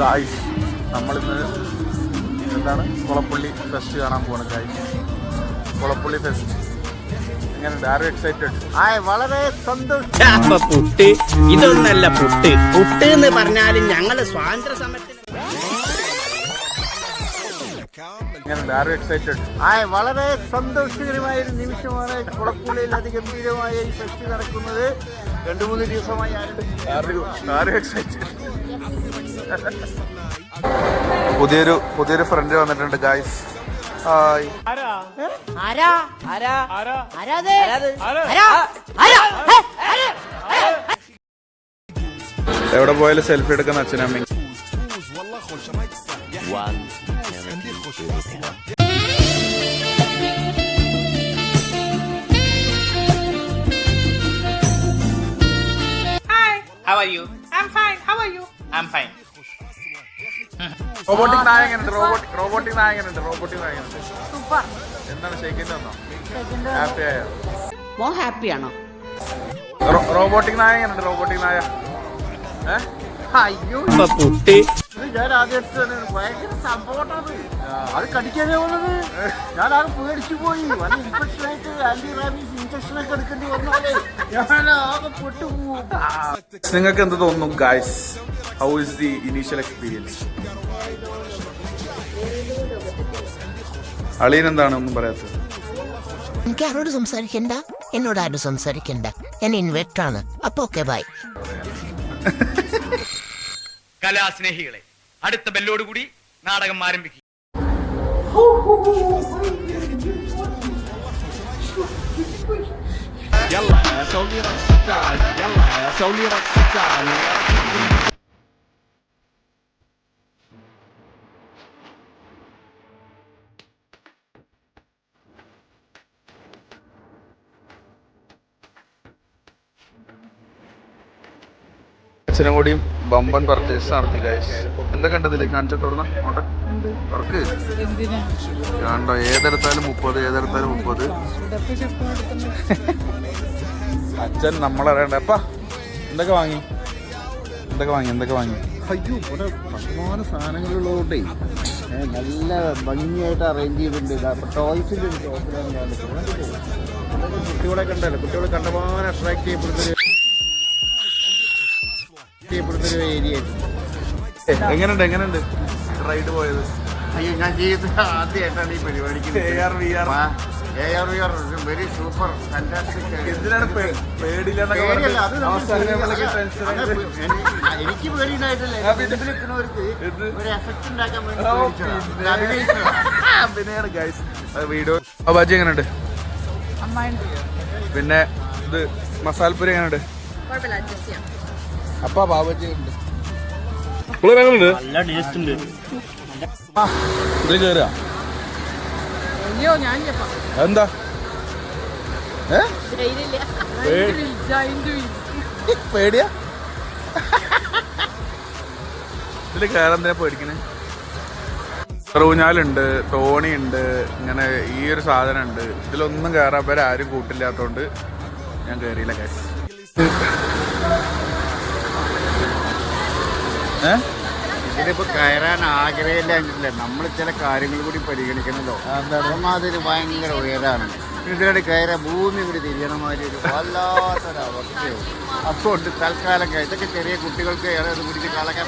Guys നമ്മളിന്ന് എന്താണ് Kulappally fest കാണാൻ പോവാണ് ഗായ്സ്. കുളപ്പള്ളി ഫെസ്റ്റ് എങ്ങനെയുണ്ട്? ആരും എക്സൈറ്റഡ്? വളരെ സന്തോഷം. പുട്ട് ഇതൊന്നല്ല പുട്ട് പുട്ട് എന്ന് പറഞ്ഞാലും ഞങ്ങള് സ്വാതന്ത്ര്യ സമരത്തിന് എങ്ങനെയുണ്ട്? ആരും എക്സൈറ്റഡ്? വളരെ സന്തോഷകരമായ ഒരു നിമിഷമാണ്. കുളപ്പള്ളിയിൽ അതിഗംഭീരമായ ഈ ഫെസ്റ്റ് നടക്കുന്നത്. 2-3 ദിവസമായി ആരും എക്സൈറ്റഡ്. പുതിയൊരു ഫ്രണ്ട് വന്നിട്ടുണ്ട് ഗായ്സ്. ഹായ്. എവിടെ പോയാലും സെൽഫി എടുക്കുന്ന അച്ഛനമ്മ. How are you? I'm fine. How are you? I'm fine. Robotic നായകനുണ്ട്. റോബോട്ടിക് നായകനുണ്ട്. സൂപ്പർ. എന്താണ് ഷെയ്ക്കിന്റെ ഒന്നോ? ഹാപ്പി ആയോ? ഹാപ്പിയാണോ? റോബോട്ടിക് നായകനുണ്ട്. റോബോട്ടിക് നായ. അയ്യോ പുട്ട് ഞാൻ ആദ്യമായിട്ട് ഭയങ്കര സംഭവമാണ് അത് കടിക്കാനേ ഉള്ളത്. ഞാനാകെ പേടിച്ചു പോയി. വല്ല ഇൻഫെക്ഷൻ ആയിട്ട് ആന്റി റാബീസ് ഇൻജക്ഷൻ ഒക്കെ എടുക്കേണ്ടി വന്നാലേ ഞാൻ ആകെ പെട്ടുപോകും. നിങ്ങൾക്ക് എന്ത് തോന്നുന്നു guys? How is the initial experience? അളിയൻ എന്താണ് ഒന്നും പറയാത്തത്? എനിക്ക് ആരോട് സംസാരിക്കണ്ട, എന്നോട് ആരും സംസാരിക്കണ്ട. ഞാൻ ഇൻവെക്ടറാണ്. അപ്പൊ ഓക്കെ ബൈ. കലാസ്നേഹികളെ, അടുത്ത ബെല്ലോടുകൂടി നാടകം ആരംഭിക്കും. അച്ഛനും കൂടിയും ബമ്പൻ പർച്ചേസ് നടത്തി ഗൈസ്. എന്തൊക്കെ ഉണ്ടതില്ലേ? കാണിച്ചിട്ട് വർക്ക് കണ്ടോ? ഏതെടുത്താലും 30, ഏതെടുത്താലും 30. അച്ഛൻ നമ്മളറിയണ്ട. അപ്പ എന്തൊക്കെ വാങ്ങി? അയ്യോ ഇവിടെ പലമാന സാധനങ്ങളുള്ളതുകൊണ്ടേ നല്ല ഭംഗിയായിട്ട് അറേഞ്ച് ചെയ്തിട്ടുണ്ട്. ടോയ്സിൻ്റെ ഒരു ഷോപ്പിലാണ് ഞാൻ നിൽക്കുന്നത്. കുട്ടികളൊക്കെ ഉണ്ടല്ലോ, കുട്ടികളെ കണ്ടമാനം അട്രാക്ട് ചെയ്യപ്പെടുന്നൊരു ഏരിയ. എങ്ങനെയുണ്ട് റൈഡ് പോയത്? അയ്യോ ഞാൻ ജീവിതത്തിൽ ആദ്യമായിട്ടാണ് ഈ പരിപാടിക്ക്. Very super fantastic. എന്തിനാണ് പേടിയില്ലെന്നൊക്കെ? എനിക്ക് പേടിയുണ്ടായിട്ടില്ല. നിൽക്കുന്നവർക്ക് ഒരു എഫക്ട് ഉണ്ടാക്കാൻ വേണ്ടി അഭിനയാണ് ഗൈസ്. വീഡിയോ ബാജി എങ്ങനെയുണ്ട്? പിന്നെ ഇത് മസാലപ്പൂരി എങ്ങനെയുണ്ട്? അപ്പാ ബാബജി ഉണ്ട്. നല്ല ടേസ്റ്റ് ഉണ്ട്. ഇതിൽ കേറുക എന്താ? പേടിയാ? ഇതില് കയറെന്തിനാ പേടിക്കണേ? ഊഞ്ഞാലുണ്ട്, തോണിയുണ്ട്, ഇങ്ങനെ ഈ ഒരു സാധനം ഉണ്ട്. ഇതിലൊന്നും കയറാൻ പേരെ ആരും കൂട്ടില്ലാത്തോണ്ട് ഞാൻ കയറിയില്ല ഗൈസ്. ഇതിലിപ്പോ കയറാൻ ആഗ്രഹമില്ല. നമ്മൾ ചില കാര്യങ്ങൾ കൂടി പരിഗണിക്കണല്ലോ. അതൊരു ഭയങ്കര ഉയരാണ്. ഇതിലൂടെ കയറാൻ ഭൂമി കൂടി തിരിയണമാതിരി ഒരു വല്ലാത്തൊരവസ്ഥയും. അപ്പോൾ തൽക്കാലം ഇതൊക്കെ ചെറിയ കുട്ടികൾക്ക് ഏറെ പിടിച്ച് കളക്കാൻ